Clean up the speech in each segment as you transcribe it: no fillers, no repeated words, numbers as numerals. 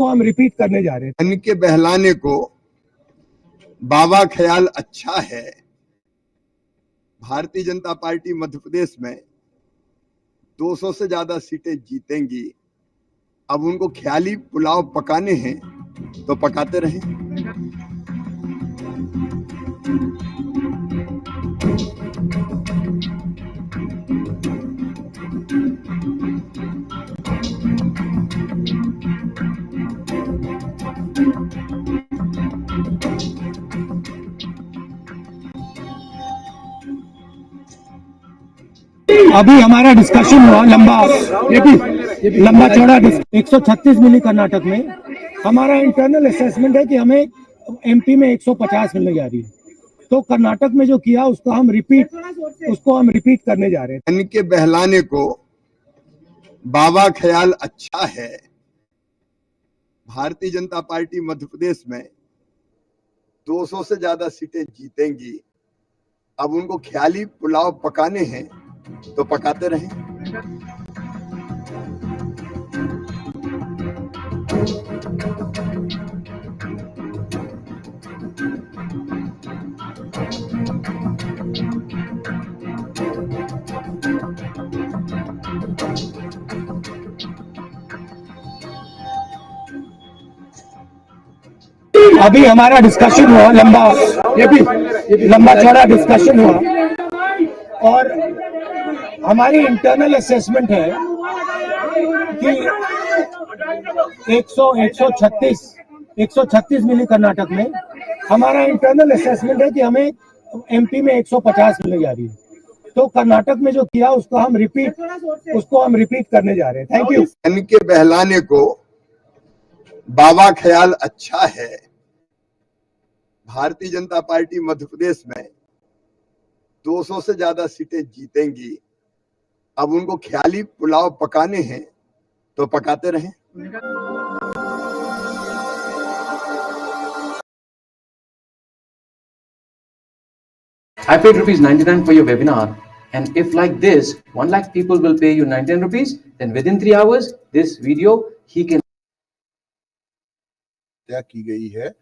को हम रिपीट करने जा रहे हैं। मन के बहलाने को बाबा ख्याल अच्छा है। भारतीय जनता पार्टी मध्य प्रदेश में 200 से ज्यादा सीटें जीतेंगी। अब उनको ख्याली पुलाव पकाने हैं तो पकाते रहें। अभी हमारा डिस्कशन हुआ लंबा चौड़ा 136 मिली कर्नाटक में। हमारा इंटरनल असेसमेंट है कि हमें एमपी में 150 मिलने जा रही है। तो कर्नाटक में जो किया उसको हम रिपीट करने जा रहे हैं। मन के बहलाने को बाबा ख्याल अच्छा है। भारतीय जनता पार्टी मध्य प्रदेश में 200 से ज्यादा सीटें जीतेंगी। अब उनको ख्याली पुलाव पकाने हैं तो पकाते रहें। अभी हमारा डिस्कशन हुआ लंबा चौड़ा डिस्कशन हुआ और हमारी इंटरनल असेसमेंट है कि 136 मिली कर्नाटक में। हमारा इंटरनल असेसमेंट है कि हमें एमपी में 150 मिलने जा रही है। तो कर्नाटक में जो किया उसको हम रिपीट करने जा रहे हैं। Thank you. मन के बहलाने को बाबा ख्याल अच्छा है। भारतीय जनता पार्टी मध्य प्रदेश में 200 से ज्यादा सीटें जीतेंगी। अब उनको ख्याली पुलाव पकाने हैं तो पकाते रहें। I paid ₹99 for your webinar, and if like this 1 lakh people will pay you ₹99, then within 3 hours this video he can हत्या की गई है।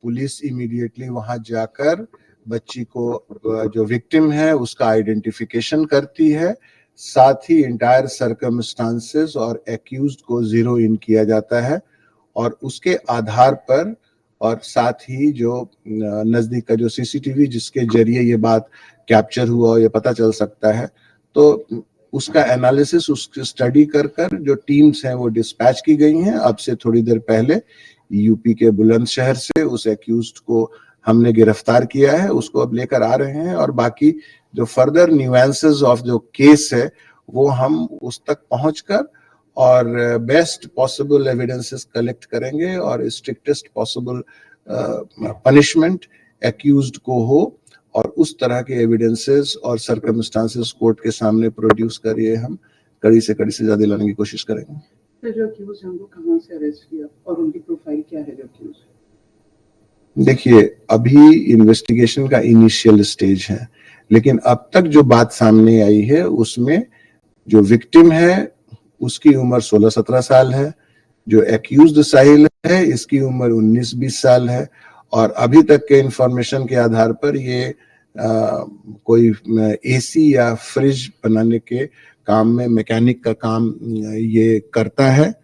पुलिस इमीडिएटली वहां जाकर बच्ची को जो विक्टिम है उसका आइडेंटिफिकेशन करती है। साथ ही इंटायर सर्कमस्टांसेस और एक्यूज्ड को जीरो इन किया जाता है और उसके आधार पर और साथ ही जो नजदीक का जो सीसीटीवी जिसके जरिए ये बात कैप्चर हुआ ये पता चल सकता है, तो उसका एनालिसिस उसकी स्टडी कर कर जो टीम्स हैं वो डिस्पैच की गई हैं। अब से थोड़ी देर पहले यूपी के बुलंदशहर से उस एक्यूज्ड को हमने गिरफ्तार किया है, उसको अब लेकर आ रहे हैं और बाकी जो फर्दर न्यूएंसेस ऑफ जो केस है वो हम उस तक पहुंचकर और बेस्ट पॉसिबल एविडेंसेस कलेक्ट करेंगे और स्ट्रिक्टेस्ट पॉसिबल पनिशमेंट एक्यूज्ड को हो और उस तरह के एविडेंसेस और सर्कमस्टांसेस कोर्ट के सामने प्रोड्यूस करिए हम कड़ी से सजा दिलाने की कोशिश करेंगे। तो जो एक्यूज हैं उनको कहां से अरेस्ट किया और उनकी प्रोफाइल क्या है जो एक्यूज? देखिए, अभी इन्वेस्टिगेशन का इनिशियल स्टेज है, लेकिन अब तक जो बात सामने आई है उसमें जो विक्टिम है उसकी उम्र 16-17 साल है, जो एक्यूज्ड साहिल है इसकी उम्र 19-20 साल है और अभी तक के इंफॉर्मेशन के आधार पर ये कोई एसी या फ्रिज बनाने के काम में मैकेनिक का काम ये करता है,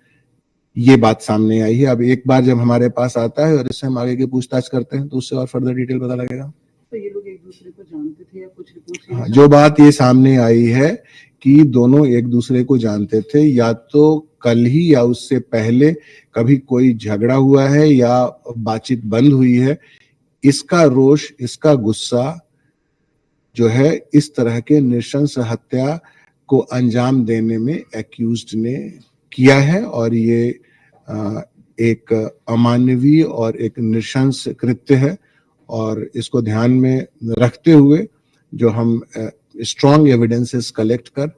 ये बात सामने आई है। अब एक बार जब हमारे पास आता है और इससे हम आगे की पूछताछ करते हैं तो उससे और फर्दर डिटेल पता लगेगा। तो ये लोग एक दूसरे को जानते थे या कुछ रिपोर्ट? जो बात ये सामने आई है कि दोनों एक दूसरे को जानते थे, या तो कल ही या उससे पहले कभी कोई झगड़ा हुआ है या बातचीत बंद हुई है। इसका रोष, इसका गुस्सा जो है इस तरह के नृशंस हत्या को अंजाम देने में एक्यूज्ड ने किया है और ये एक अमानवीय और एक नृशंस कृत्य है और इसको ध्यान में रखते हुए जो हम स्ट्रॉन्ग एविडेंसेस कलेक्ट कर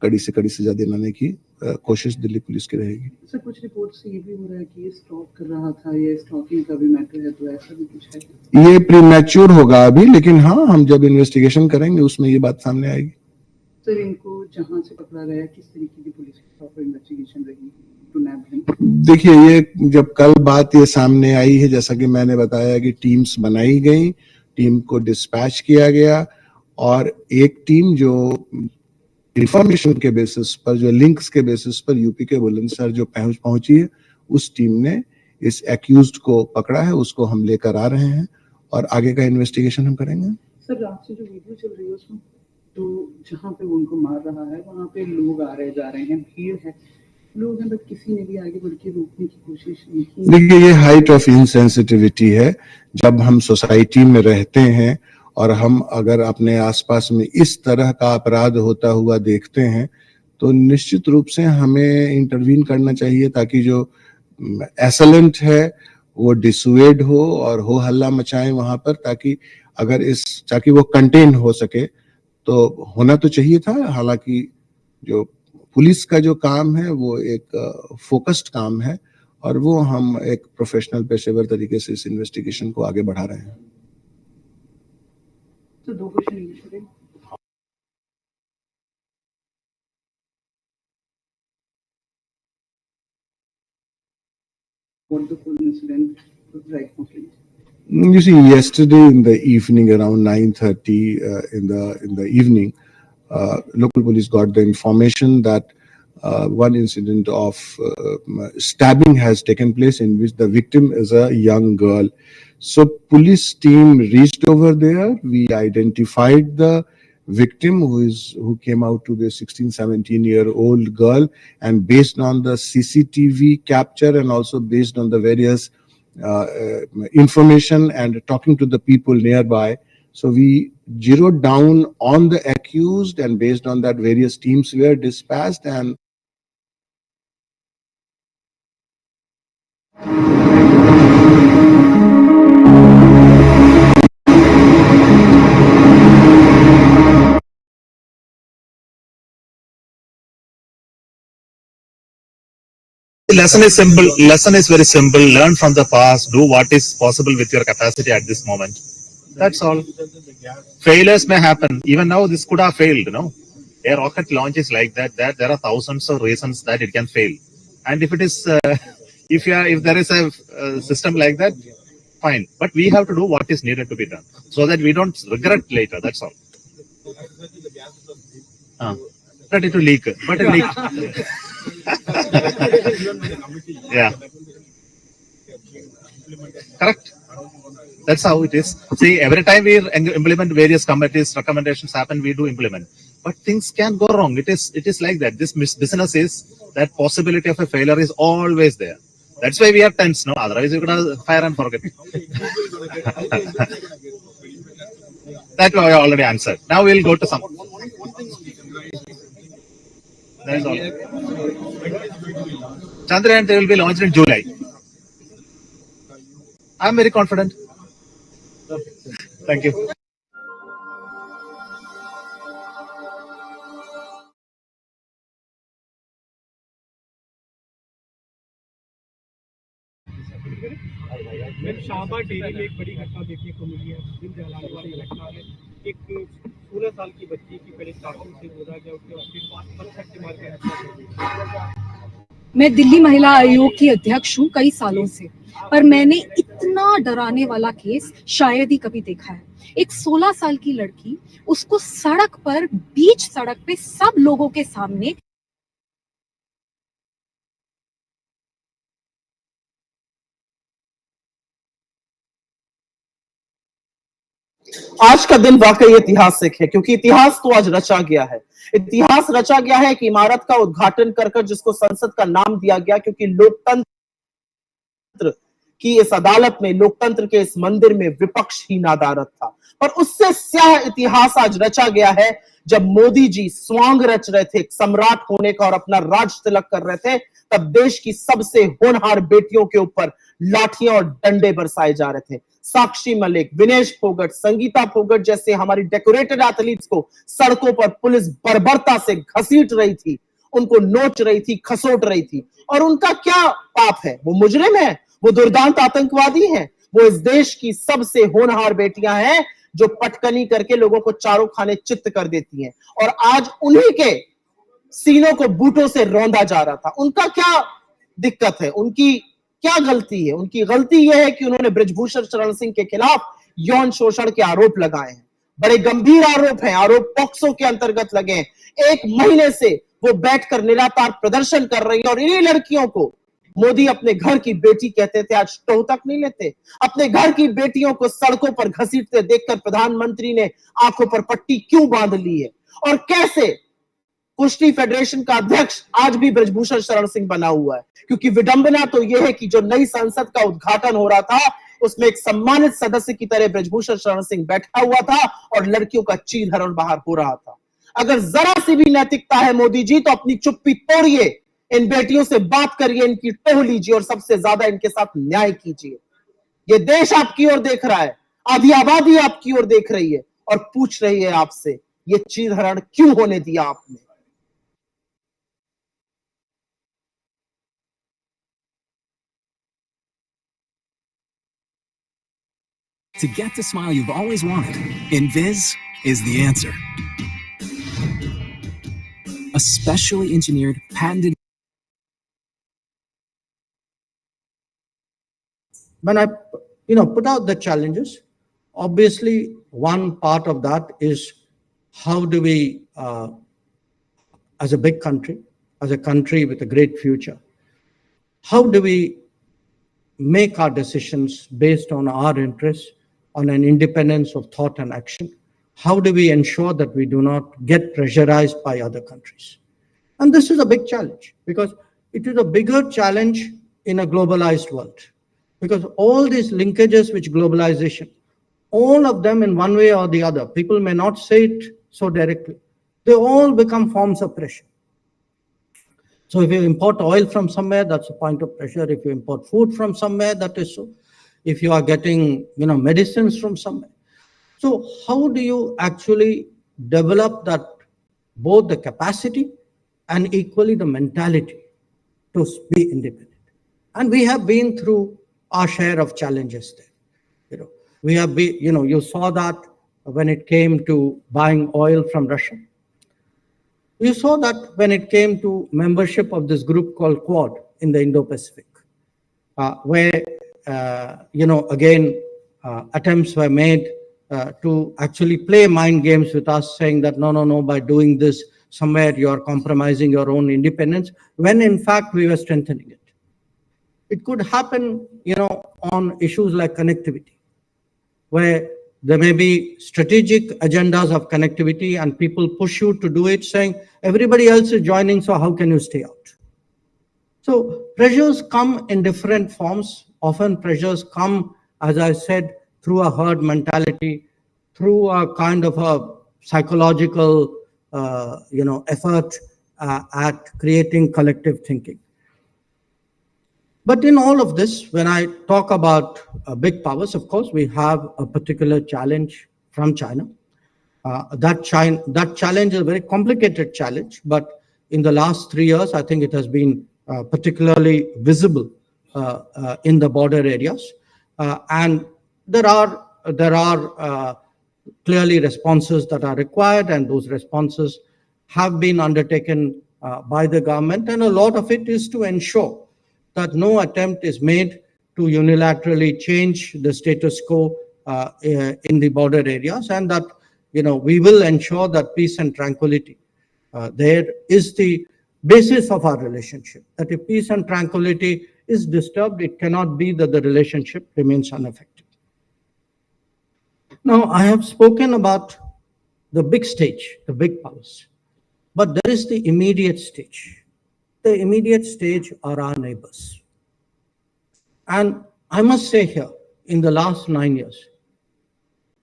कड़ी से कड़ी सजा दिलाने की कोशिश दिल्ली पुलिस की रहेगी। सर, कुछ रिपोर्ट से ये भी हो रहा है कि ये स्टॉक कर रहा था, ये स्टॉकिंग का भी मैटर है, तो ऐसा भी कुछ है? ये प्रीमैच्योर होगा अभी, लेकिन हाँ हम जब इन्वेस्टिगेशन करेंगे उसमें ये बात सामने आएगी। सर, इनको जहां से पकड़ा गया किस तरीके की पुलिस की प्रॉपर इन्वेस्टिगेशन रही? to nab him? देखिए, ये जब कल बात ये सामने आई है, जैसा कि मैंने बताया कि टीम्स बनाई गई, टीम को डिस्पैच किया गया और एक टीम जो इंफॉर्मेशन के बेसिस पर, जो लिंक्स के बेसिस पर यूपी के बुलंदशहर जो पहुंची है, उस टीम ने इस एक्यूज्ड को पकड़ा है, उसको हम लेकर आ रहे हैं और आगे का इन्वेस्टिगेशन हम करेंगे। सर, रात से जो वीडियो चल रही है उसमें तो जहाँ पे वो उनको मार रहा है वहाँ पे लोग आ रहे जा रहे हैं, भीड़ है, लोग हैं, बट किसी ने भी आगे बढ़ के रोकने की कोशिश नहीं की। देखिए, ये हाइट ऑफ इनसेंसिटिविटी है। जब हम सोसाइटी में रहते हैं और हम अगर अपने आसपास में इस तरह का अपराध होता हुआ देखते हैं तो निश्चित रूप से हमें इंटरवीन करना चाहिए ताकि जो एसलेंट है वो डिसुएड हो और हो हल्ला मचाएं वहां पर, ताकि वो कंटेन हो सके। तो होना तो चाहिए था। हालांकि जो पुलिस का जो काम है वो एक फोकस्ड काम है और वो हम एक प्रोफेशनल पेशेवर तरीके से इस इन्वेस्टिगेशन को आगे बढ़ा रहे हैं। तो दो क्वेश्चन ये थे। What the full incident right now, please? You see, yesterday in the evening around 9:30 in the evening, local police got the information that one incident of stabbing has taken place in which the victim is a young girl. So police team reached over there. We identified the victim who came out to be a 16-17-year-old girl, and based on the CCTV capture and also based on the various information and talking to the people nearby, so we zeroed down on the accused, and based on that various teams were dispatched. And The lesson is simple. Lesson is very simple. Learn from the past. Do what is possible with your capacity at this moment. That's all. Failures may happen. Even now, this could have failed. A rocket launch is like that. That there are thousands of reasons that it can fail. And if it is, if there is a system like that, fine. But we have to do what is needed to be done so that we don't regret later. That's all. Ready to leak, but it leaked. Yeah. Correct. That's how it is. See, every time we implement various committees, recommendations happen, we do implement. But things can go wrong. It is like that. This business is that possibility of a failure is always there. That's why we are tense, no? Otherwise, you could have fire and forget. That I already answered. Now we'll go to some. That is all. Chandrayaan will be launched in July. I'm very confident. Thank you. Shahbad dairy में एक बड़ी घटना देखने को मिली है। दिल जलाने वाली घटना है। एक 16 साल की बच्ची की पहले चाकू से गोदा गया, उसके बाद पत्थर से मार के हत्या कर दी। मैं दिल्ली महिला आयोग की अध्यक्ष हूँ कई सालों से, पर मैंने इतना डराने वाला केस शायद ही कभी देखा है। एक 16 साल की लड़की, उसको सड़क पर, बीच सड़क पे सब लोगों के सामने आज का दिन वाकई ऐतिहासिक है, क्योंकि इतिहास तो आज रचा गया है। इतिहास रचा गया है कि इमारत का उद्घाटन कर जिसको संसद का नाम दिया गया, क्योंकि लोकतंत्र की इस अदालत में, लोकतंत्र के इस मंदिर में विपक्ष ही नादारत था। पर उससे स्याह इतिहास आज रचा गया है जब मोदी जी स्वांग रच रहे थे सम्राट होने का और अपना राज तिलक कर रहे थे, तब देश की सबसे होनहार बेटियों के ऊपर लाठियां और डंडे बरसाए जा रहे थे। साक्षी मलिक, विनेश फोगट, संगीता फोगट जैसे हमारी डेकोरेटेड एथलीट्स को सड़कों पर पुलिस बर्बरता से घसीट रही थी, उनको नोच रही थी, खसोट रही थी। और उनका क्या पाप है? वो मुजरिम है, वो दुर्दांत आतंकवादी हैं। वो इस देश की सबसे होनहार बेटियां हैं जो पटकनी करके लोगों को चारों खाने चित्त कर देती हैं। और आज उन्हीं के सीनों को बूटों से रौंदा जा रहा था। उनका क्या दिक्कत है, उनकी क्या गलती है? उनकी गलती यह है कि उन्होंने बृजभूषण शरण सिंह के खिलाफ यौन शोषण के आरोप लगाए हैं। बड़े गंभीर आरोप हैं, आरोप पॉक्सो के अंतर्गत लगे हैं। 1 महीने से वो बैठकर निराधार प्रदर्शन कर रही है और इन्हीं लड़कियों को मोदी अपने घर की बेटी कहते थे, आज टोह तक नहीं लेते। अपने घर की बेटियों को सड़कों पर घसीटते देखकर प्रधानमंत्री ने आंखों पर पट्टी क्यों बांध ली है? और कैसे कुश्ती फेडरेशन का अध्यक्ष आज भी बृजभूषण शरण सिंह बना हुआ है? क्योंकि विडंबना तो यह है कि जो नई संसद का उद्घाटन हो रहा था उसमें एक सम्मानित सदस्य की तरह बृजभूषण शरण सिंह बैठा हुआ था और लड़कियों का चीर हरण बाहर हो रहा था। अगर जरा सी भी नैतिकता है मोदी जी, तो अपनी चुप्पी तोड़िए, इन बेटियों से बात करिए, इनकी टोह लीजिए और सबसे ज्यादा इनके साथ न्याय कीजिए। ये देश आपकी ओर देख रहा है, आधी आबादी आपकी ओर देख रही है और पूछ रही है आपसे, ये चीर हरण क्यों होने दिया आपने? To get the smile you've always wanted, Inviz is the answer. A specially engineered, patented. When I, put out the challenges, obviously one part of that is how do we, as a big country, as a country with a great future, how do we make our decisions based on our interests, on an independence of thought and action? How do we ensure that we do not get pressurized by other countries? And this is a big challenge because it is a bigger challenge in a globalized world. Because all these linkages which globalization, all of them in one way or the other, people may not say it so directly, they all become forms of pressure. So if you import oil from somewhere, that's a point of pressure. If you import food from somewhere, that is so. If you are getting, medicines from somewhere. So how do you actually develop that, both the capacity and equally the mentality to be independent? And we have been through our share of challenges there. We have been, you saw that when it came to buying oil from Russia. You saw that when it came to membership of this group called Quad in the Indo-Pacific, where, again, attempts were made to actually play mind games with us, saying that, no, by doing this, somewhere you are compromising your own independence, when in fact we were strengthening it. It could happen, on issues like connectivity, where there may be strategic agendas of connectivity and people push you to do it, saying, everybody else is joining, so how can you stay out? So pressures come in different forms. Often pressures come, as I said, through a herd mentality, through a kind of a psychological, effort at creating collective thinking. But in all of this, when I talk about big powers, of course, we have a particular challenge from China. That challenge is a very complicated challenge, but in the last 3 years, I think it has been particularly visible in the border areas. And there are clearly responses that are required, and those responses have been undertaken by the government. And a lot of it is to ensure that no attempt is made to unilaterally change the status quo in the border areas, and that we will ensure that peace and tranquility there is the basis of our relationship. That if peace and tranquility is disturbed, it cannot be that the relationship remains unaffected. Now, I have spoken about the big stage, the big powers, but there is the immediate stage. The immediate stage are our neighbors. And I must say here, in the last 9 years,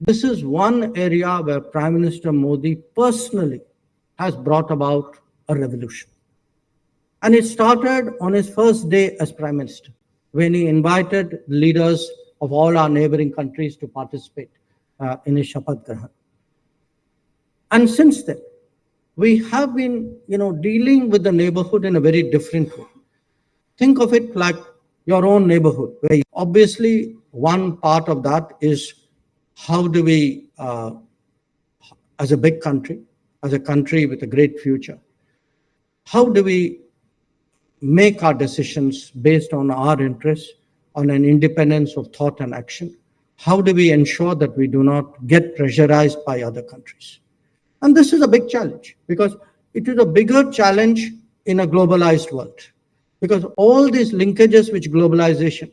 this is one area where Prime Minister Modi personally has brought about a revolution. And it started on his first day as Prime Minister, when he invited leaders of all our neighboring countries to participate in his Shahbad Dairy. And since then, we have been, dealing with the neighborhood in a very different way. Think of it like your own neighborhood, where obviously one part of that is how do we, as a big country, as a country with a great future, how do we make our decisions based on our interests, on an independence of thought and action? How do we ensure that we do not get pressurized by other countries? And this is a big challenge because it is a bigger challenge in a globalized world. Because all these linkages which globalization,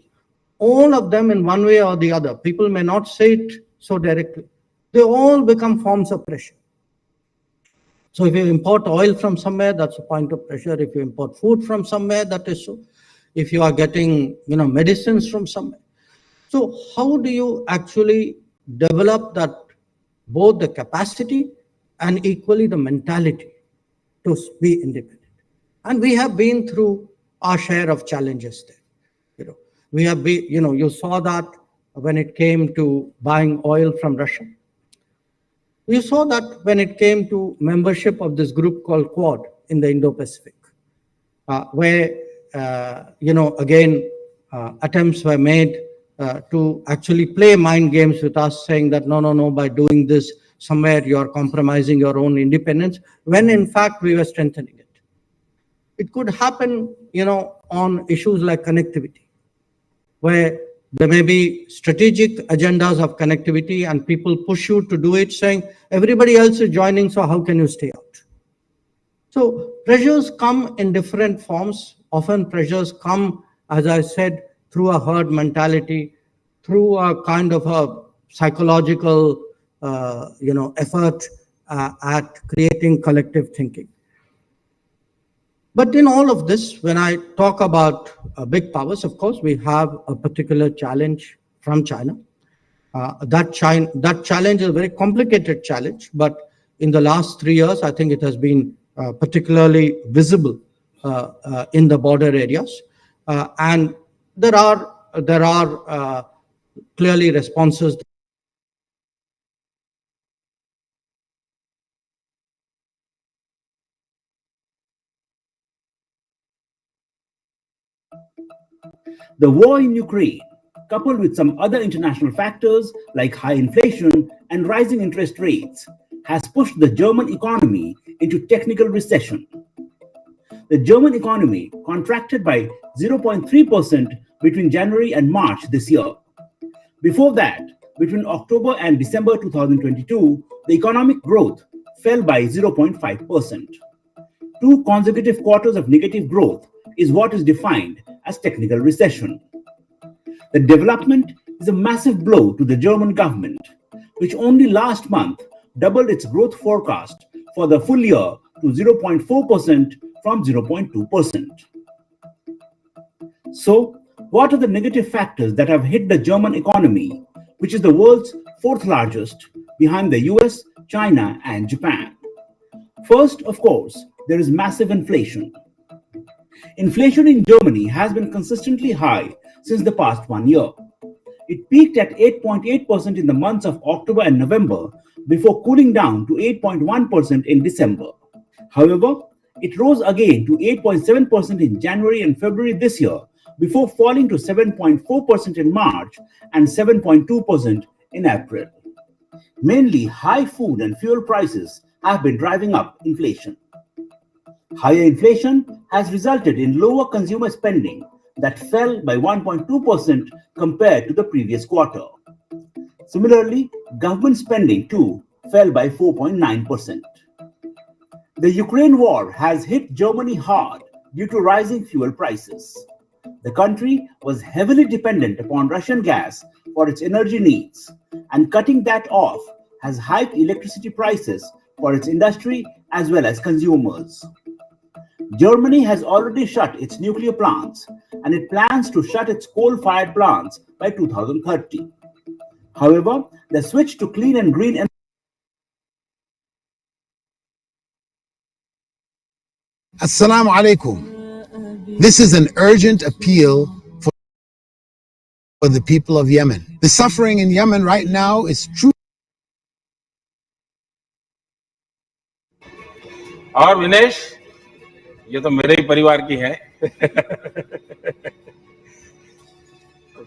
all of them in one way or the other, people may not say it so directly, they all become forms of pressure. So if you import oil from somewhere, that's a point of pressure. If you import food from somewhere, that is so. If you are getting, medicines from somewhere. So how do you actually develop that, both the capacity and equally the mentality to be independent? And we have been through our share of challenges there. We have been, you saw that when it came to buying oil from Russia. We saw that when it came to membership of this group called Quad in the Indo-Pacific, where, again, attempts were made to actually play mind games with us, saying that, no, by doing this, somewhere you're compromising your own independence, when in fact we were strengthening it. It could happen, on issues like connectivity, where there may be strategic agendas of connectivity and people push you to do it, saying everybody else is joining, so how can you stay out? So pressures come in different forms. Often pressures come, as I said, through a herd mentality, through a kind of a psychological, effort at creating collective thinking. But in all of this, when I talk about big powers, of course, we have a particular challenge from China. That challenge is a very complicated challenge, but in the last 3 years, I think it has been particularly visible in the border areas. And there are clearly responses. The war in Ukraine, coupled with some other international factors like high inflation and rising interest rates, has pushed the German economy into technical recession. The German economy contracted by 0.3% between January and March this year. Before that, between October and December 2022, the economic growth fell by 0.5%. 2 consecutive quarters of negative growth is what is defined as technical recession. The development is a massive blow to the German government, which only last month doubled its growth forecast for the full year to 0.4% from 0.2%. So, what are the negative factors that have hit the German economy, which is the world's 4th largest, behind the US, China, and Japan? First, of course, there is massive inflation. Inflation in Germany has been consistently high since the past 1 year. It peaked at 8.8% in the months of October and November before cooling down to 8.1% in December. However, it rose again to 8.7% in January and February this year before falling to 7.4% in March and 7.2% in April. Mainly high food and fuel prices have been driving up inflation. Higher inflation has resulted in lower consumer spending that fell by 1.2% compared to the previous quarter. Similarly, government spending too fell by 4.9%. The Ukraine war has hit Germany hard due to rising fuel prices. The country was heavily dependent upon Russian gas for its energy needs, and cutting that off has hiked electricity prices for its industry as well as consumers. Germany has already shut its nuclear plants, and it plans to shut its coal-fired plants by 2030. However, the switch to clean and green energy. Assalamu alaikum. This is an urgent appeal for the people of Yemen. The suffering in Yemen right now is true. और विनेश, ये तो मेरे ही परिवार की है।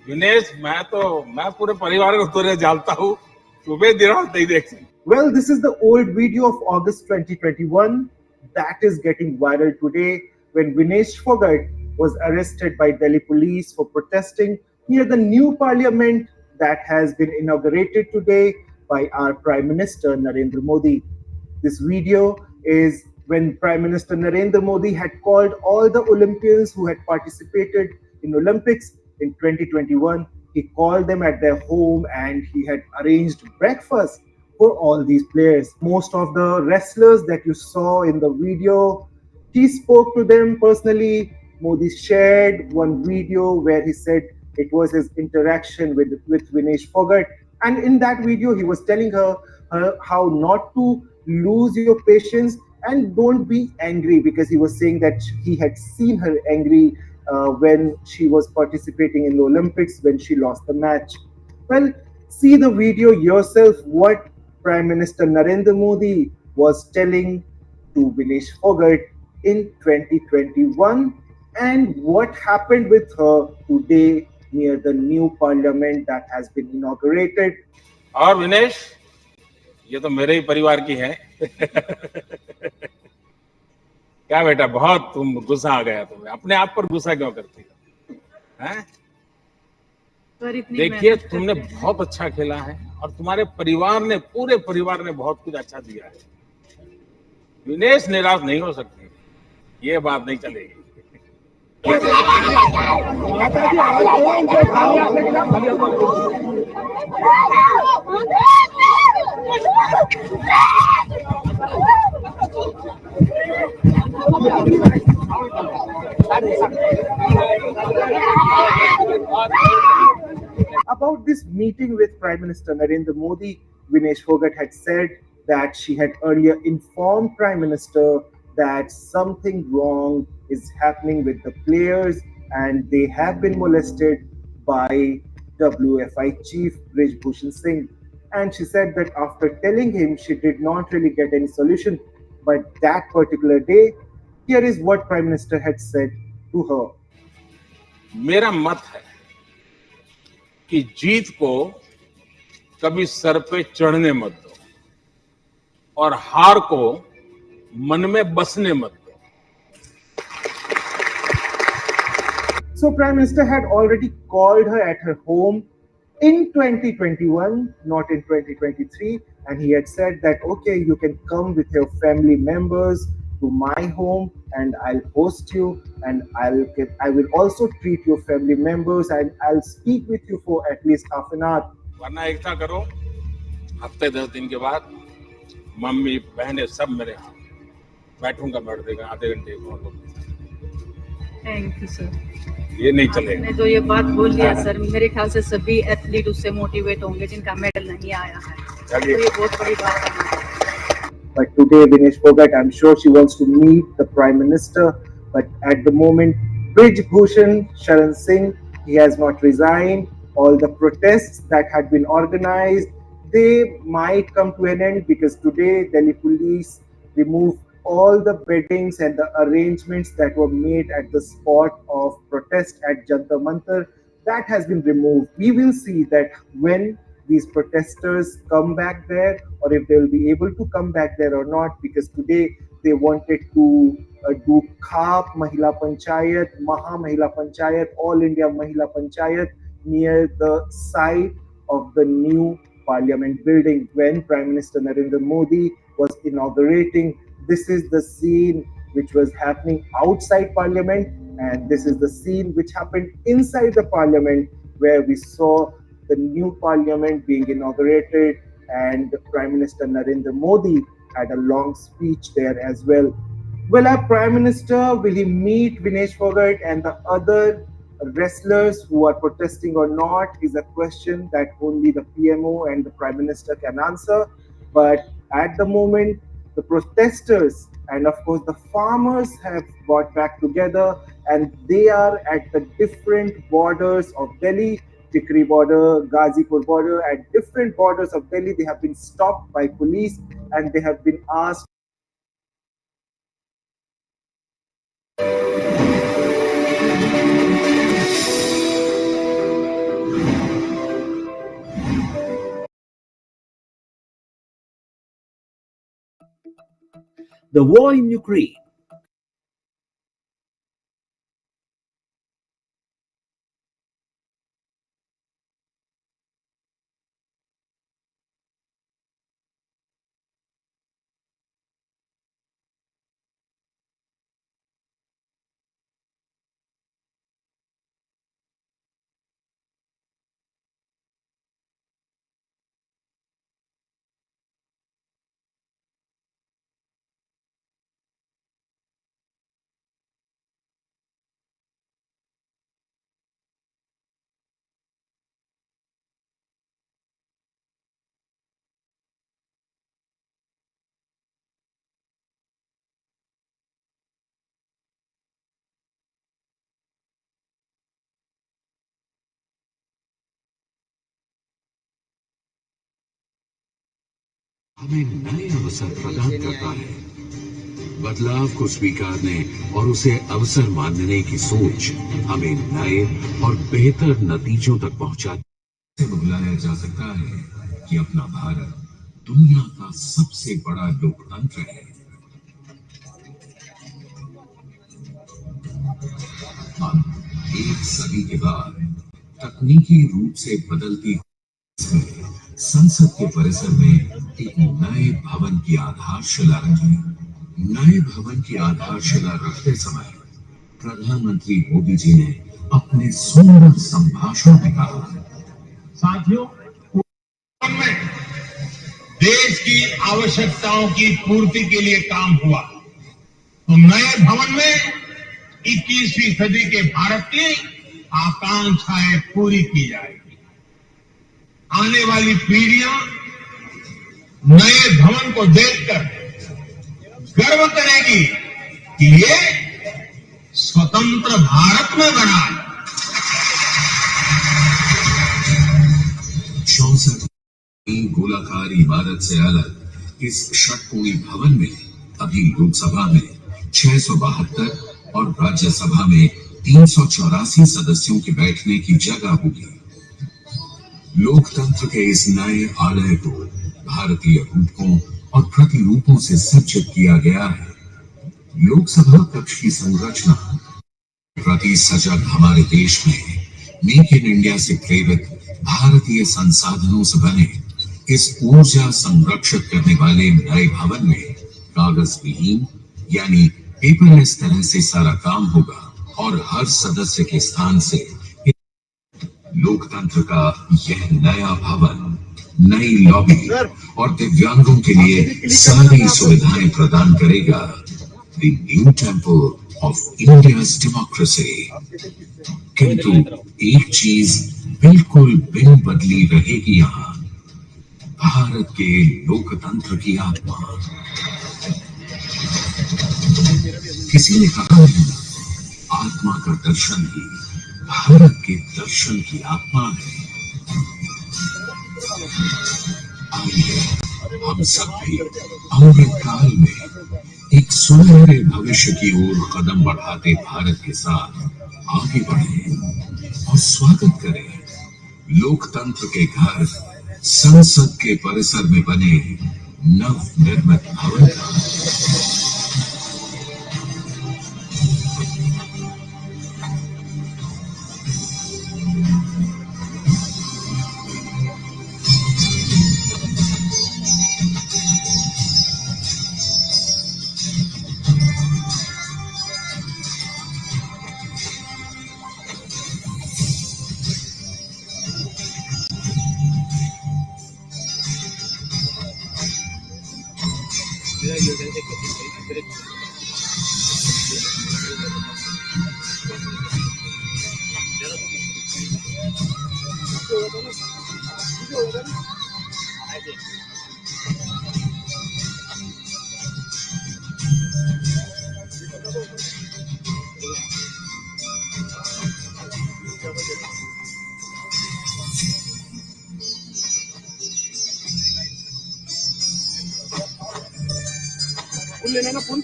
विनेश, मैं पूरे परिवार को तुझे जानता हूँ, सुबह दिन रात नहीं देख सकता। Well, this is the old video of August 2021 that is getting viral today when Vinesh Fogart was arrested by Delhi police for protesting near the new parliament that has been inaugurated today by our Prime Minister Narendra Modi. This video is when Prime Minister Narendra Modi had called all the Olympians who had participated in Olympics in 2021. He called them at their home and he had arranged breakfast for all these players. Most of the wrestlers that you saw in the video, he spoke to them personally. Modi shared one video where he said it was his interaction with Vinesh Fogart. And in that video, he was telling her how not to lose your patience and don't be angry, because he was saying that he had seen her angry when she was participating in the Olympics when she lost the match. Well, see the video yourself what Prime Minister Narendra Modi was telling to Vinesh Fogart in 2021 and what happened with her today near the new parliament that has been inaugurated. और विनेश, ये तो मेरे ही परिवार की है। क्या बेटा, बहुत तुम गुस्सा आ गया तुम्हें, अपने आप पर गुस्सा क्यों करती हो? हैं? देखिए, तुमने बहुत अच्छा खेला है और तुम्हारे परिवार ने, पूरे परिवार ने बहुत कुछ अच्छा दिया है। विनेश निराश नहीं हो सकती, ये बात नहीं चलेगी। About this meeting with Prime Minister Narendra Modi, Vinesh Fogart had said that she had earlier informed Prime Minister that something wrong is happening with the players and they have been molested by WFI chief Brij Bhushan Singh. And she said that after telling him, she did not really get any solution. But that particular day, here is what Prime Minister had said to her. मेरा मत है कि जीत को कभी sir पे चढ़ने मत दो और हार को मन में बसने मत दो। So Prime Minister had already called her at her home in 2021, not in 2023, and he had said that, okay, you can come with your family members to my home and I'll host you and I will also treat your family members and I'll speak with you for at least half an hour. वरना एकता करो, हफ्ते 10 दिन के बाद mummy बहनें सब मेरे यहाँ बैठूंगा, बैठ देगा आधे घंटे को। Thank you sir. ये नहीं चलेगा। आपने जो ये बात बोल दिया सर, मेरे ख्याल से सभी एथलीट उससे मोटिवेट होंगे जिनका मेडल नहीं आया है, तो ये बहुत बड़ी बात है। But today, Vinesh Fogart, I'm sure she wants to meet the Prime Minister. But at the moment, Brij Bhushan Sharan Singh, he has not resigned. All the protests that had been organized, they might come to an end because today Delhi police removed all the beddings and the arrangements that were made at the spot of protest at Jantar Mantar. That has been removed. We will see that when these protesters come back there or if they will be able to come back there or not, because today they wanted to do Khap Mahila Panchayat, Maha Mahila Panchayat, All India Mahila Panchayat near the site of the new parliament building when Prime Minister Narendra Modi was inaugurating. This is the scene which was happening outside parliament and this is the scene which happened inside the parliament where we saw the new parliament being inaugurated and Prime Minister Narendra Modi had a long speech there as well. Well, our Prime Minister, will he meet Vinesh Fogart and the other wrestlers who are protesting or not is a question that only the PMO and the Prime Minister can answer. But at the moment, the protesters and of course the farmers have got back together and they are at the different borders of Delhi, Tikri border, Ghazipur border, at different borders of Delhi. They have been stopped by police and they have been asked. The war in Ukraine हमें नए अवसर प्रदान करता है। बदलाव को स्वीकारने और उसे अवसर मानने की सोच हमें नए और बेहतर नतीजों तक पहुंचाने से बुलाया जा सकता है कि अपना भारत दुनिया का सबसे बड़ा लोकतंत्र है। अब एक सदी के बाद तकनीकी रूप से बदलती संसद के परिसर में एक नए भवन की आधारशिला रखी। नए भवन की आधारशिला रखते समय प्रधानमंत्री मोदी जी ने अपने सुंदर संभाषण में कहा, साथियों, में देश की आवश्यकताओं की पूर्ति के लिए काम हुआ तो नए भवन में 21वीं सदी के भारत की आकांक्षाएं पूरी की जाएगी। आने वाली पीढ़ियां नए भवन को देखकर गर्व करेगी कि ये स्वतंत्र भारत में बना है। 64 गोलाकार इमारत से अलग इस षटकोणी भवन में अभी लोकसभा में 672 और राज्यसभा में 384 सदस्यों के बैठने की जगह होगी। लोकतंत्र के इस नए आलय को भारतीय रूपों और प्रतिरूपों से सज्जित किया गया है। लोकसभा कक्ष की संरचना प्रति सजग हमारे देश में मेक इन इंडिया से प्रेरित भारतीय संसाधनों से बने इस ऊर्जा संरक्षित करने वाले नए भवन में कागज विहीन यानी पेपरलेस तरह से सारा काम होगा और हर सदस्य के स्थान से लोकतंत्र का यह नया भवन नई लॉबी और दिव्यांगों के लिए सारी सुविधाएं प्रदान करेगा। The new temple of India's democracy. किंतु एक चीज बिल्कुल बिन बदली रहेगी यहाँ, भारत के लोकतंत्र की आत्मा। किसी ने कहा आत्मा का दर्शन ही भारत के दर्शन की आत्मा है। आइए हम सब भी अमृत काल में एक सुनहरे भविष्य की ओर कदम बढ़ाते भारत के साथ आगे बढ़े और स्वागत करें लोकतंत्र के घर संसद के परिसर में बने नव निर्मित भवन का। फुल लेना ना, फुल।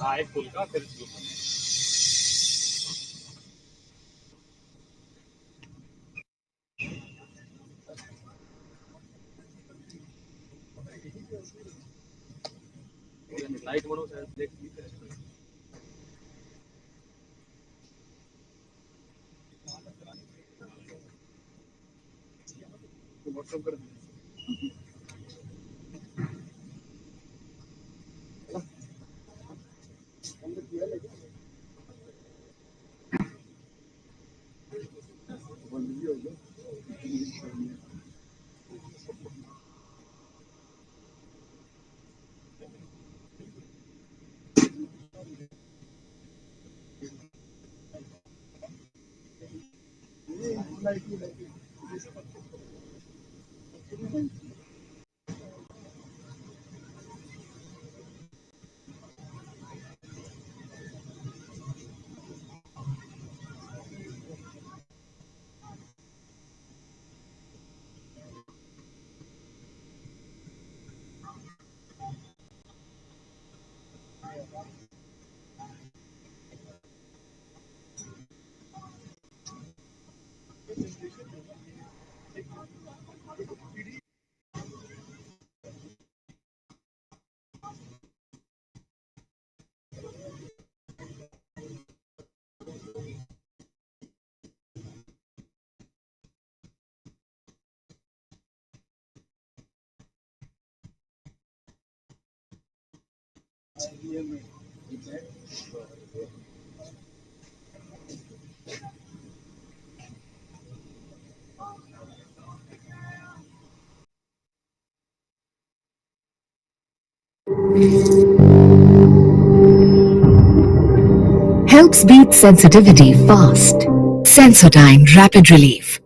हाँ, एक फुल का फिर लाइट बढ़ो शायद देख व्हाट्सएप कर Helps beat sensitivity fast. Sensodyne Rapid Relief.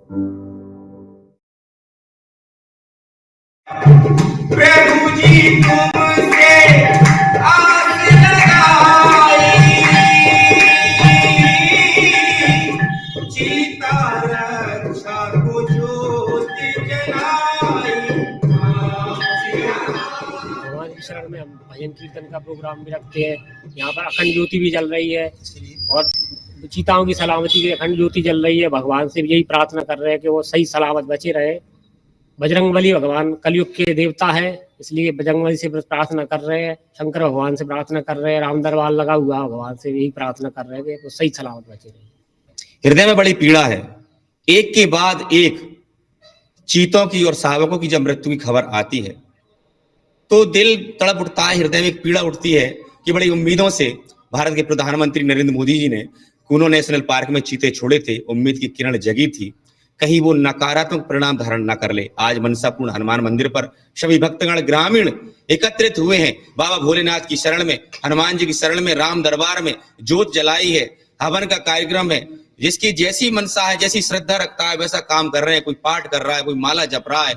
शरण में हम भजन कीर्तन का प्रोग्राम भी रखते हैं। यहाँ पर अखंड ज्योति भी जल रही है और चीताओं की सलामती की अखंड ज्योति जल रही है। भगवान से यही प्रार्थना कर रहे हैं कि वो सही सलामत बचे रहे। बजरंगबली भगवान कलयुग के देवता है, इसलिए बजरंगबली से प्रार्थना कर रहे हैं, शंकर भगवान से प्रार्थना कर रहे हैं, राम दरबार लगा हुआ भगवान से यही प्रार्थना कर रहे हैं कि वो सही सलामत बचे रहे। हृदय में बड़ी पीड़ा है, एक के बाद एक चीतों की और शावकों की जब मृत्यु की खबर आती है तो दिल तड़प उठता है, हृदय में एक पीड़ा उठती है कि बड़ी उम्मीदों से भारत के प्रधानमंत्री नरेंद्र मोदी जी ने कूनो नेशनल पार्क में चीते छोड़े थे, उम्मीद की किरण जगी थी, कहीं वो नकारात्मक परिणाम धारण न कर ले। आज मनसापूर्ण हनुमान मंदिर पर सभी भक्तगण ग्रामीण एकत्रित हुए हैं। बाबा भोलेनाथ की शरण में, हनुमान जी की शरण में, राम दरबार में जोत जलाई है, हवन का कार्यक्रम है। जिसकी जैसी मनसा है, जैसी श्रद्धा रखता है, वैसा काम कर रहे हैं। कोई पाठ कर रहा है, कोई माला जप रहा है,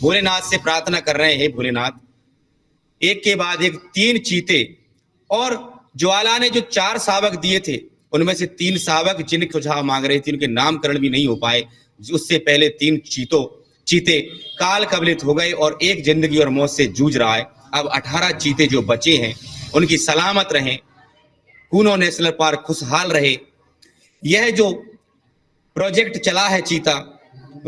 भोलेनाथ से प्रार्थना कर रहे हैं, हे भोलेनाथ। एक के बाद एक 3 चीते और ज्वाला ने जो 4 शावक दिए थे, उनमें से 3 शावक जिनके सुझाव मांग रहे थे उनके नामकरण भी नहीं हो पाए। उससे पहले 3 चीते काल कबलित हो गए और एक जिंदगी और मौत से जूझ रहा है। अब 18 चीते जो बचे हैं उनकी सलामत रहें, कूनो नेशनल पार्क खुशहाल रहे। यह जो प्रोजेक्ट चला है चीता,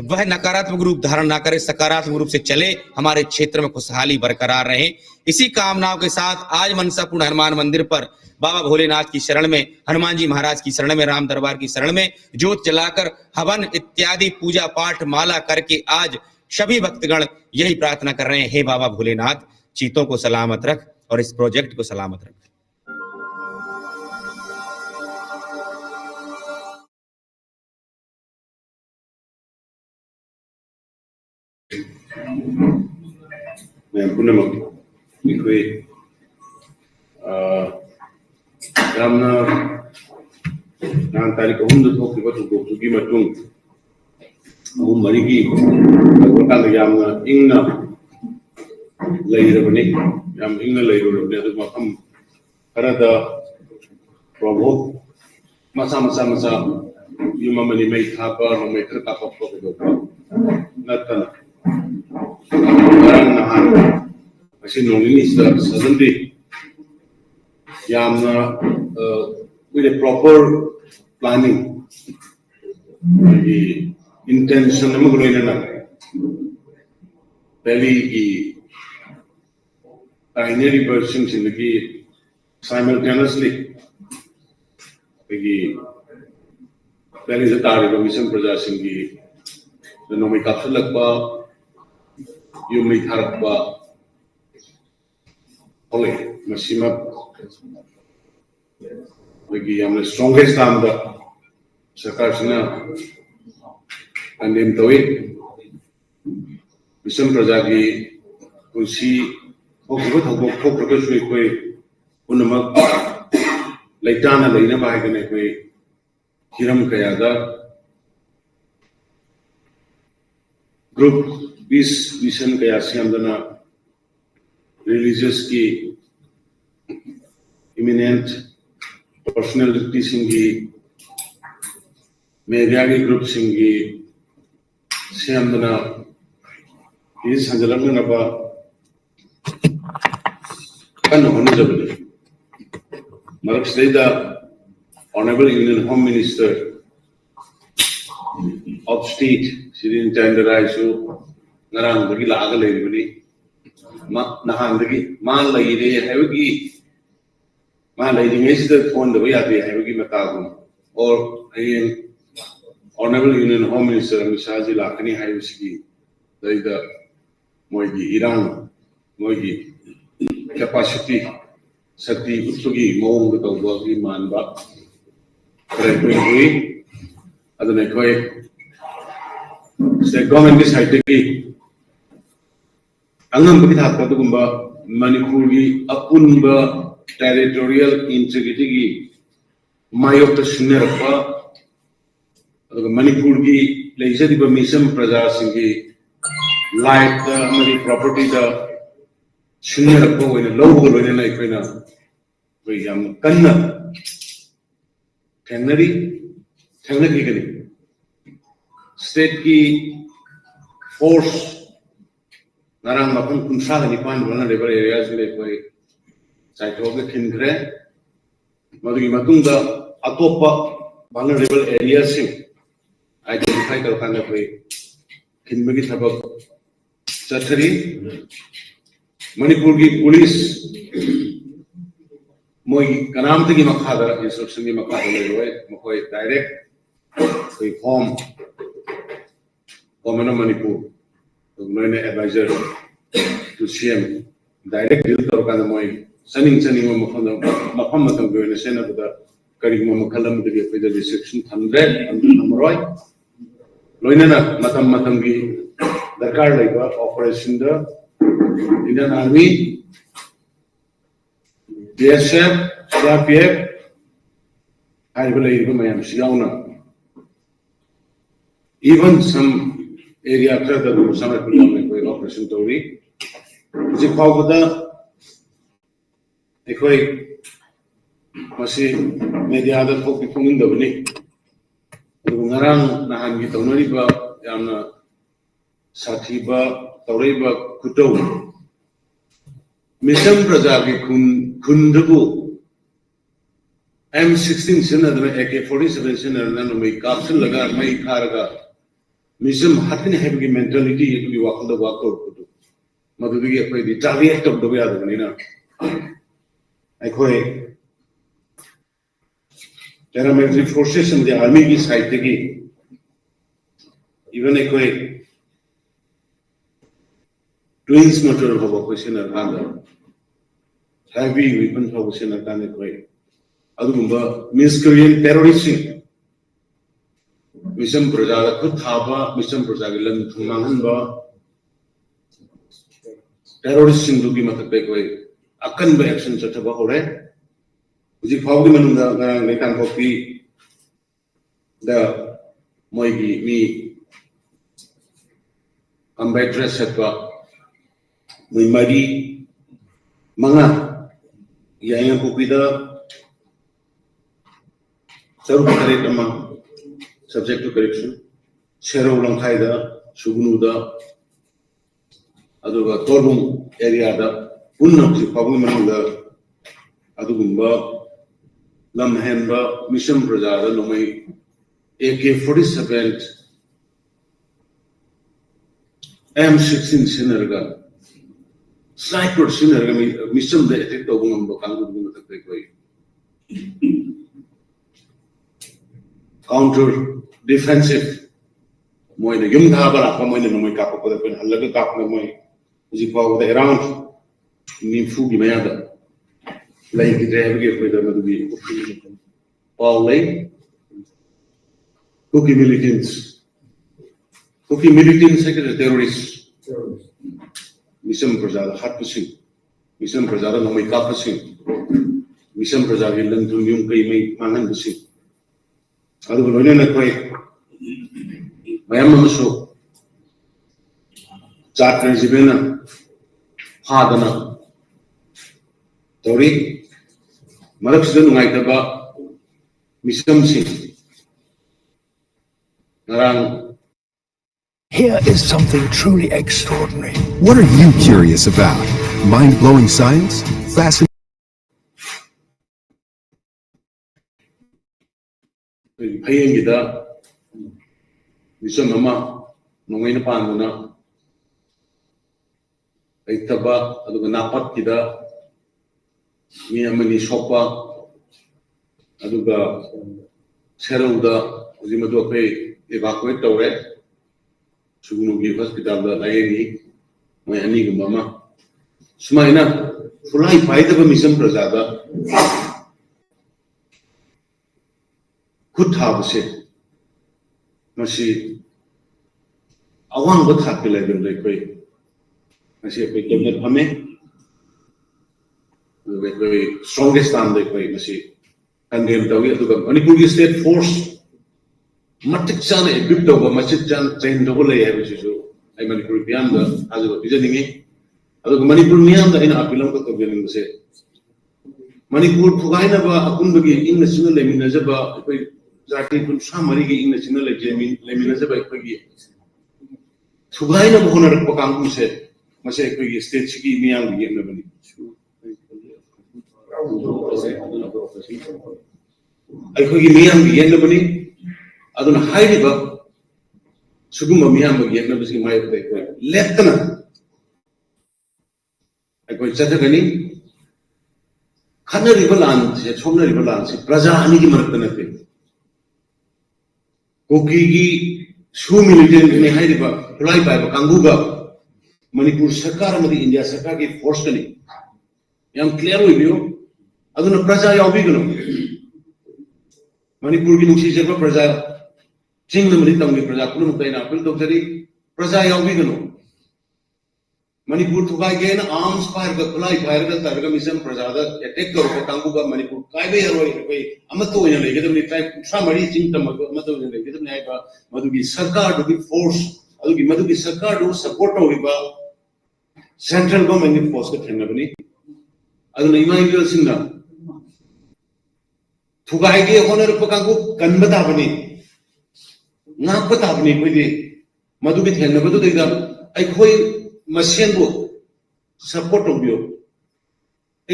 वह नकारात्मक रूप धारण ना करे, सकारात्मक रूप से चले, हमारे क्षेत्र में खुशहाली बरकरार रहे। इसी कामनाओं के साथ आज मनसापूर्ण हनुमान मंदिर पर बाबा भोलेनाथ की शरण में, हनुमान जी महाराज की शरण में, राम दरबार की शरण में जोत जलाकर हवन इत्यादि पूजा पाठ माला करके आज सभी भक्तगण यही प्रार्थना कर रहे हैं, हे बाबा भोलेनाथ, चीतों को सलामत रख और इस प्रोजेक्ट को सलामत रख। ꯌꯥꯝꯅ ꯅꯍꯥꯟ ꯇꯥꯔꯤꯛ 3ꯗ ꯊꯣꯛꯈꯤꯕ ꯊꯧꯗꯣꯛꯇꯨꯒꯤ ꯃꯇꯨꯡ 3-4ꯒꯤ ꯇꯧꯔꯀꯥꯟꯗ ꯌꯥꯝꯅ ꯏꯪꯅ ꯂꯩꯔꯕꯅꯤ, ꯌꯥꯝ ꯏꯪꯅ ꯂꯩꯔꯨꯔꯕꯅꯤ꯫ ꯑꯗꯨ ꯃꯐꯝ ꯈꯔꯗ ꯄ꯭ꯔꯣꯕꯣꯛ ꯃꯆꯥ ꯌꯨꯝ ꯑꯃꯅꯤ ꯃꯩ ꯊꯥꯕ, ꯅꯣꯡꯃꯩ ꯈꯔ ꯀꯥꯞꯄꯛꯄ ꯀꯩꯗꯧꯕ ꯅꯠꯇꯅ ꯉꯔꯥꯡ ꯅꯍꯥꯟ ꯉꯁꯤ ꯅꯣꯡ ꯅꯤꯅꯤꯁꯤꯗ ꯁꯗꯟꯂꯤ yamna with a proper planning, the intention amagloina Delhi ki binary versions in the simultaneously there is a target of mission praja singhi the nomi kapsulakba yumi tharakba ole masima the strongest arm the Sarkarshina and in the way Mission Prajagi will see Unamak like Dana Lina Baganekwe Hiram Kayaga group peace mission Kayasiandana religious ki imminent personality singi media group singi siamdana is hanjalamna ba kan honu jabli marab the honorable union home minister of state sidin tenderization ngarang dagi laga leibani nahan dagi man laire hayogi man laire ngesida phone da ya de hayogi matagum or honorable union home minister misaji lakani hayosigi daida moigi iran moigi capacity sakti utsugi mong da tawgi manba correct adune koi state government ki side ki angam ki thak ta gumba Manipur ki apunba territorial integrity ki mayok ta shunner pa Manipur ki leisadi ba mission praja sing ki life ta amari property ta shunner pa hoina logo hoina na koina koi yam kanna thangnari kani state ki force narang mapun kunsa ni pan vulnerable areas le koi saithog ke khingre madu matung da atopa vulnerable areas sing identify kar kana koi khinbagi thabak chathari Manipur ki police moi kanam tagi makhada instruction ni makhada le roy mokoi direct koi home Government of Manipur, the advisor to CM, direct deal to Organ Moy, sending Mafam Matam Sena with the Karima Makalam to get the reception 100 and Namroy. Loinana Matamgi, the car labor operation the Indian Army, DSF, CRPF, I believe Mayam Shiona. Even some area after the summer operation story. Zimbabwe, the Koi Masi media other folk in the Vini. Narang Nahan Gitonoriba, Yana Satiba, Toriba Kuto. Mission Prajavi Kundubu M16 Senator, AK-47 Senator, and make Captain Lagar, make Karaga. Mission having heavy mentality to be walk the walk out. Madhugi, the target of the way of the Nina. I call paramilitary forces in the army is high taking. Even a twins motor of a question at hand. Heavy weapons of a question at hand. Adumba miscreant terrorism. Mission Praja could have Mission Prajagilan Tumanba terrorists in Lugi Matabekway. Akan by actions at Abahore. Which is how the Nakan copy the Moigi me ambassadress at Mimadi Manga Yang Kupida Sarukaretama. Subject to correction. Shero Langhaida, Shugunuda, Aduga Torbum area, the Unnoxi, Pavimanga, Adugumba, Lamhemba, Mission Brazada, Lomai, AK-47, M16 Sinerga, Sniper Sinerga, Mission the Ethic of Kangu. Counter defensive. Moine Yum Habara, Moine, no make up of the pen, Halaga Kap, no Moy, Zipa with the around Nifugi Mayada. Like it have given with them to be Paul Lane, Cookie militants. Cookie militants, second terrorists. Mission Prasada, hard to see. Mission Prasada, no make up to see. Mission Prasada, Hilan to Yum Kai Mangan to see. Other than a quite Mayam so Charter Zibena Hadana Tori Maraxan Naitaba Misam Singh Narang. Here is something truly extraordinary. What are you curious about? Mind-blowing science? Fascinating. Misam Mama, Nungin Pandana, Aitaba, Aduga Kida, Miamani Sopa, Aduga Seruda, Zimadope, evacuate Tore, Sugunugi Hospital, the Laini, my Ani Mama. Smaina, Fulai Fight of a Misam Prasada could have said, Masi Awang would have to let them like way. I say, we came at Hame, the very strongest time like way, Masi. And then the way to the Manipur State Force. Matichan equipped over Machichan trained the whole area, which is I Manipur beyond the as a visiting it. Other Manipur Mianda in Apilam of the say Manipur Pugainaba, Akumbagi, in national Leminazaba, Zaki Samari in national Leminazaba. Tugaina Honor Pokangu said, Masaki State Chiki Miang Yemani. I could give Miang Yemani. I don't hide it up. Suguma Miam again, never see my Letana. I go Satagani. Kana Riverlands, a Chomna Riverlands, Praza Aniki Markanate. Kokigi, Shu militant in a hide up, fly by Kanguga, Manipur Sakar, the India Sakaki, forcefully. I'm clear with you. I don't know Praza Yobigano. Manipur Ginusi Praza. Ching the Militam with Prazakunum Kaina, built of the Prazaya Vigano. Manipur to buy again arms fire the Kulai fire the Targamism Prazada, a taker of the Kanguga Manipur, Kaiway, Amato in a legitimate type, somebody think the Mother in a legitimate neighbor, Madugi Sarkar to be force, Adugi Madugi Sarkar to support Oriba, central government in Posca Tenabani. I don't know, Imam Sinna. Tugaige honor of Pakangu, Kanbatabani. Not put up with the Madubit and Nabadu, I call Masienbo support of you,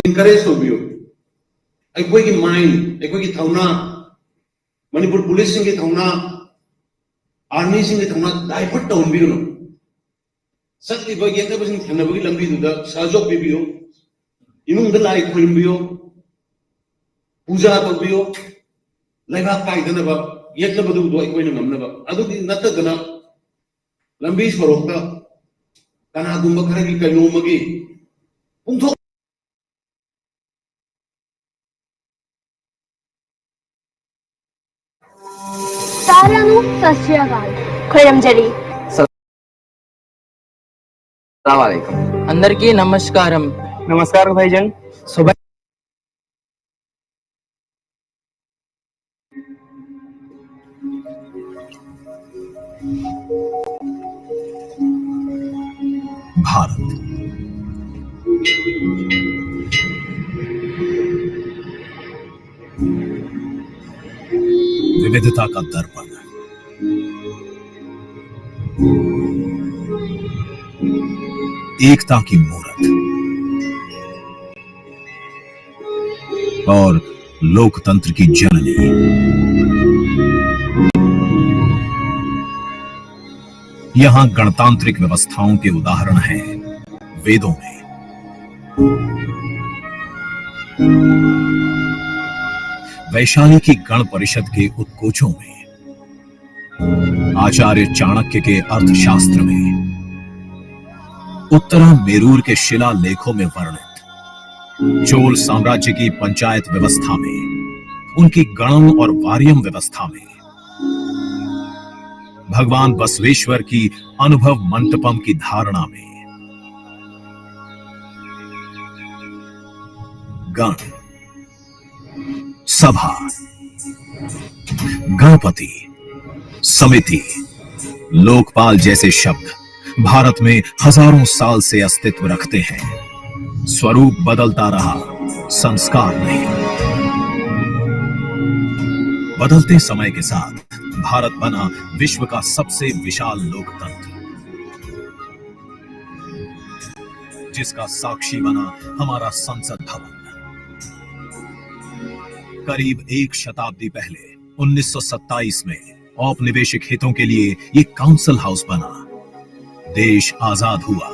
encourage of you. I quick in mind, I quick it Tauna, Manipur policing it Tauna, army sing it Tauna, I put down Buno. Such if I get everything can never be to the Sajo Bibio, Imung the light Quimbio, Puja of Bio, like a Titan about. Yet the Badu do I win number. I do not the Lambis for Okta, Kanagumaki, Kanumagi. Saranu Sasyagal. Koyamjari. Assalamualaikum. Andarki namaskaram. Namaskar bhaijan. Subha Bharat विविधता का दर्पण, एकता की मूरत और लोकतंत्र की जननी। यहां गणतांत्रिक व्यवस्थाओं के उदाहरण हैं वेदों में, वैशाली की गण परिषद के उत्कोचों में, आचार्य चाणक्य के अर्थशास्त्र में, उत्तरा मेरूर के शिलालेखों में वर्णित चोल साम्राज्य की पंचायत व्यवस्था में, उनकी गणम और वार्यम व्यवस्था में, भगवान बसवेश्वर की अनुभव मंटपम की धारणा में। गण, सभा, गणपति, समिति, लोकपाल जैसे शब्द भारत में हजारों साल से अस्तित्व रखते हैं। स्वरूप बदलता रहा, संस्कार नहीं। बदलते समय के साथ भारत बना विश्व का सबसे विशाल लोकतंत्र, जिसका साक्षी बना हमारा संसद भवन। करीब एक शताब्दी पहले 1927 में औपनिवेशिक हितों के लिए ये काउंसिल हाउस बना। देश आजाद हुआ,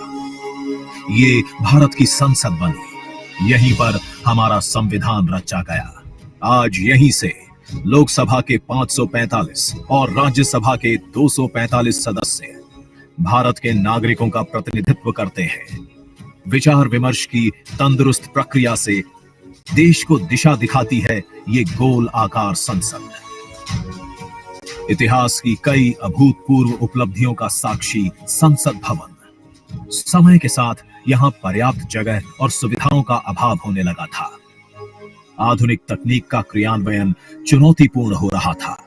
ये भारत की संसद बनी, यहीं पर हमारा संविधान रचा गया। आज यहीं से लोकसभा के 545 और राज्यसभा के 245 सदस्य भारत के नागरिकों का प्रतिनिधित्व करते हैं। विचार विमर्श की तंदुरुस्त प्रक्रिया से देश को दिशा दिखाती है ये गोल आकार संसद। इतिहास की कई अभूतपूर्व उपलब्धियों का साक्षी संसद भवन। समय के साथ यहां पर्याप्त जगह और सुविधाओं का अभाव होने लगा था। आधुनिक तकनीक का क्रियान्वयन चुनौतीपूर्ण हो रहा था।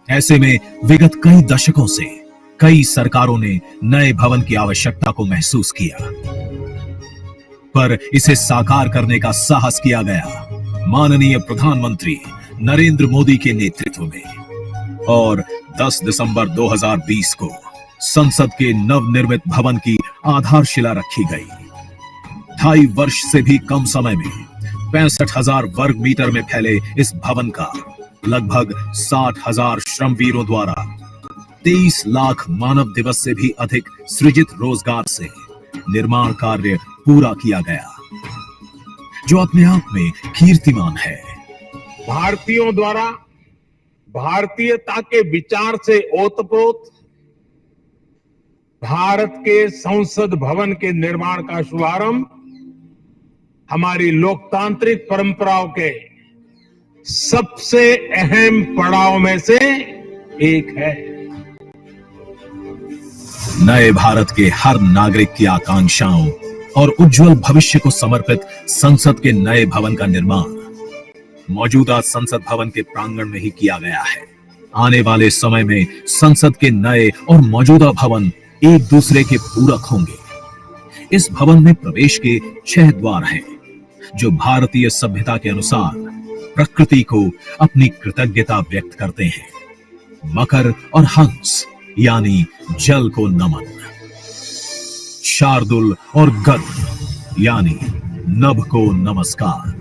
ऐसे में विगत कई दशकों से कई सरकारों ने नए भवन की आवश्यकता को महसूस किया, पर इसे साकार करने का साहस किया गया माननीय प्रधानमंत्री नरेंद्र मोदी के नेतृत्व में। और 10 दिसंबर 2020 को संसद के नवनिर्मित भवन की आधारशिला रखी गई। 2.5 वर्ष से भी कम समय में 65,000 वर्ग मीटर में फैले इस भवन का लगभग 60,000 श्रमवीरों द्वारा 23 लाख मानव दिवस से भी अधिक सृजित रोजगार से निर्माण कार्य पूरा किया गया, जो अपने आप में कीर्तिमान है। भारतीयों द्वारा भारतीयता के विचार से ओतप्रोत भारत के संसद भवन के निर्माण का शुभारंभ हमारी लोकतांत्रिक परंपराओं के सबसे अहम पड़ाव में से एक है। नए भारत के हर नागरिक की आकांक्षाओं और उज्जवल भविष्य को समर्पित संसद के नए भवन का निर्माण मौजूदा संसद भवन के प्रांगण में ही किया गया है। आने वाले समय में संसद के नए और मौजूदा भवन एक दूसरे के पूरक होंगे। इस भवन में प्रवेश के 6 द्वार हैं, जो भारतीय सभ्यता के अनुसार प्रकृति को अपनी कृतज्ञता व्यक्त करते हैं। मकर और हंस यानी जल को नमन, शार्दुल और गरुड़ यानी नभ को नमस्कार,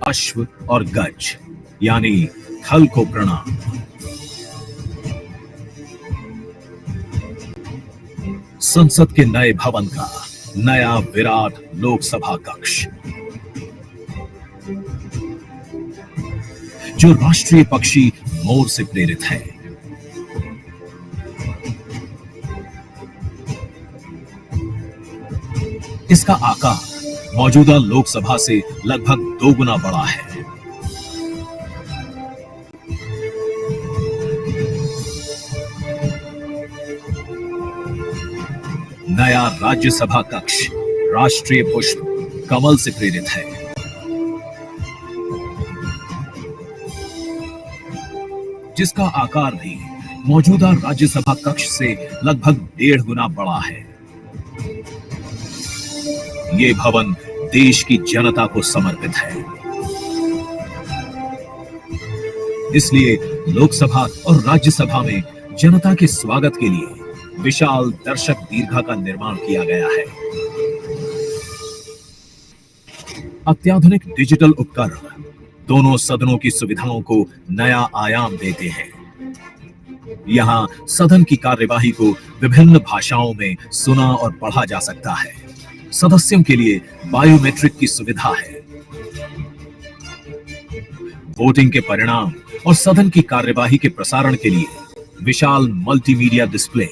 अश्व और गज यानी थल को प्रणाम। संसद के नए भवन का नया विराट लोकसभा कक्ष, जो राष्ट्रीय पक्षी मोर से प्रेरित है। इसका आकार मौजूदा लोकसभा से लगभग 2 गुना बड़ा है। नया राज्यसभा कक्ष राष्ट्रीय पुष्प कमल से प्रेरित है। जिसका आकार भी मौजूदा राज्यसभा कक्ष से लगभग 1.5 गुना बड़ा है। ये भवन देश की जनता को समर्पित है, इसलिए लोकसभा और राज्यसभा में जनता के स्वागत के लिए विशाल दर्शक दीर्घा का निर्माण किया गया है। अत्याधुनिक डिजिटल उपकरण दोनों सदनों की सुविधाओं को नया आयाम देते हैं। यहाँ सदन की कार्यवाही को विभिन्न भाषाओं में सुना और पढ़ा जा सकता है। सदस्यों के लिए बायोमेट्रिक की सुविधा है। वोटिंग के परिणाम और सदन की कार्यवाही के प्रसारण के लिए विशाल मल्टीमीडिया डिस्प्ले